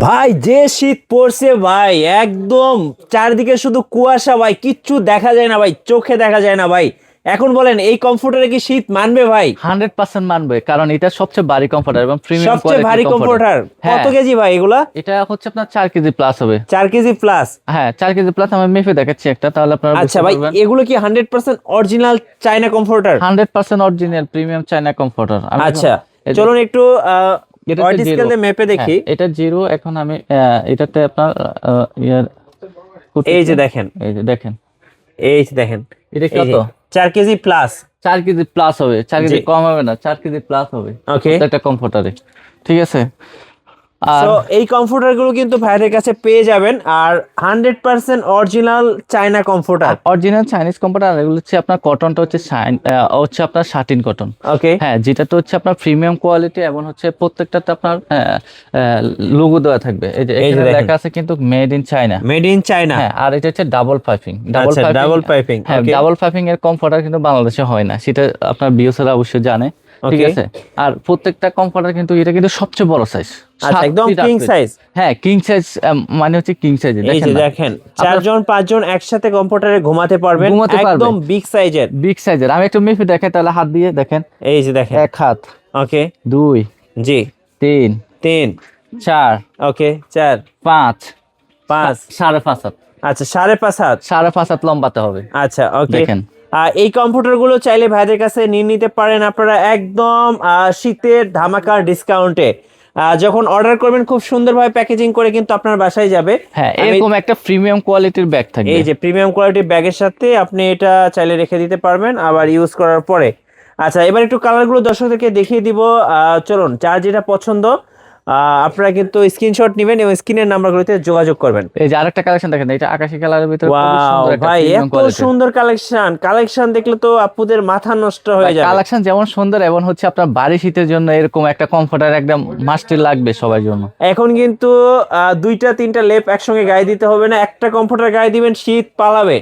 ভাই যে শীত পড়ছে ভাই, একদম চারিদিকে শুধু কুয়াশা ভাই, কিচ্ছু দেখা যায় না ভাই, চোখে দেখা যায় না ভাই। এখন বলেন এই কমফোর্টারে কি শীত মানবে ভাই? 100% মানবে, কারণ এটা সবচেয়ে ভারী কমফোর্টার এবং প্রিমিয়াম সবচেয়ে কোয়ালিটির ভারী কমফোর্টার। কমফোর্টার। কত হ্যাঁ, কেজি ভাই এগুলা? এটা হচ্ছে আপনার 4 কেজি প্লাস হবে। 4 কেজি প্লাস? হ্যাঁ, 4 কেজি প্লাস। আমি মেপে দেখাচ্ছি একটা, তাহলে আপনারা আচ্ছা বুঝতে ভাই, পারবেন। এগুলো কি 100% original China comforter? 100% original premium China comforter. আমি এখন আচ্ছা, এই যে- চলুন একটু এটাতে ওয়াইড জিরো। স্কেল দিয়ে মেপে হ্যাঁ, দেখি। এটা জিরো। এখন আমি এটাতে আপনার ইয়ার এই করতেছি। যে দেখেন, এই যে দেখেন, এই যে দেখেন, এটা এই কত? যে 4 কেজি প্লাস। 4 কেজি প্লাস হবে, 4 কেজি জি, কম হবে না, 4 কেজি প্লাস হবে ওকে। প্রত্যেকটা কমফোর্টারে। ঠিক আছে। আর সো এই কমফোর্টার গুলো কিন্তু ভাইদের কাছে পেয়ে যাবেন, আর 100% original China comforter. Original Chinese computer, এগুলো হচ্ছে আপনার কটনটা হচ্ছে হচ্ছে আপনার শাটিন কটন। ওকে, হ্যাঁ, যেটাতে হচ্ছে আপনার প্রিমিয়াম কোয়ালিটি এবং হচ্ছে প্রত্যেকটাতে আপনার লোগো দেওয়া থাকবে। এই যে এই যে এখানে দেখেন, লেখা আছে কিন্তু made in China. Made in China. হ্যাঁ, আর এটা হচ্ছে ডাবল পাইপিং। আচ্ছা, ডাবল পাইপিং। হ্যাঁ, ওকে, ডাবল পাইপিং এর কমফোর্টার কিন্তু বাংলাদেশে হয় না, সেটা আপনার বিওসরা অবশ্যই জানে। ঠিক ওকে। আছে। আর প্রত্যেকটা কমফোর্টার কিন্তু এটা কিন্তু সবচেয়ে বড় সাইজ। আচ্ছা, একদম কিং সাইজ। হ্যাঁ, কিং সাইজ। মানে হচ্ছে কিং সাইজ। এই দেখেন যে না, দেখেন, 4 জন 5 জন একসাথে কমফোর্টারে ঘুমাতে পারবেন, ঘুমাতে পারবে। একদম বিগ সাইজের। বিগ সাইজের। আমি একটু মেপে দেখাই, তাহলে হাত দিয়ে দেখেন। এই যে দেখেন। 1 হাত, ওকে, 2, জি। 3, 3, 4, ওকে, 4, 5, 5। 5.5 হাত। আচ্ছা, 5.5 হাত। 5.5 হাত লম্বাতে হবে। আচ্ছা, ওকে। দেখেন। এই কম্পিউটার গুলো চাইলে ভাইদের কাছে নিয়ে নিতে পারেন আপনারা, একদম শীতের ধামাকার ডিসকাউন্টে। যখন অর্ডার করবেন খুব সুন্দরভাবে প্যাকেজিং করে কিন্তু আপনার বাসায় যাবে। হ্যাঁ, আমি এরকম একটা প্রিমিয়াম কোয়ালিটির ব্যাগ থাকবে। এই যে প্রিমিয়াম কোয়ালিটির ব্যাগের সাথে আপনি এটা চাইলে রেখে দিতে পারবেন আবার ইউজ করার পরে। আচ্ছা, এবার একটু কালারগুলো দর্শকদেরকে দেখিয়ে দিব। চলুন, যার যেটা পছন্দ আপনারা কিন্তু স্ক্রিনশট নেবেন এবং স্ক্রিনের নাম্বারগুলোতে যোগাযোগ করবেন। এই যে আরেকটা কালেকশন দেখেন, এটা আকাশি কালারের ভিতরে খুব ওয়াও সুন্দর একটা ভাই, প্রিমিয়াম এত কোয়ালিটি। সুন্দর কালেকশন! কালেকশন দেখলে তো আপুদের মাথা নষ্ট হয়ে যাবে। কালেকশন যেমন সুন্দর, এবং হচ্ছে আপনার বাড়ি শীতের জন্য এরকম একটা কমফোর্টার একদম মাস্ট লাগবে সবার জন্য। এখন কিন্তু 2টা 3টা লেপ একসঙ্গে গায়ে দিতে হবে না, একটা কমফোর্টার গায়ে দিবেন, শীত পালাবে।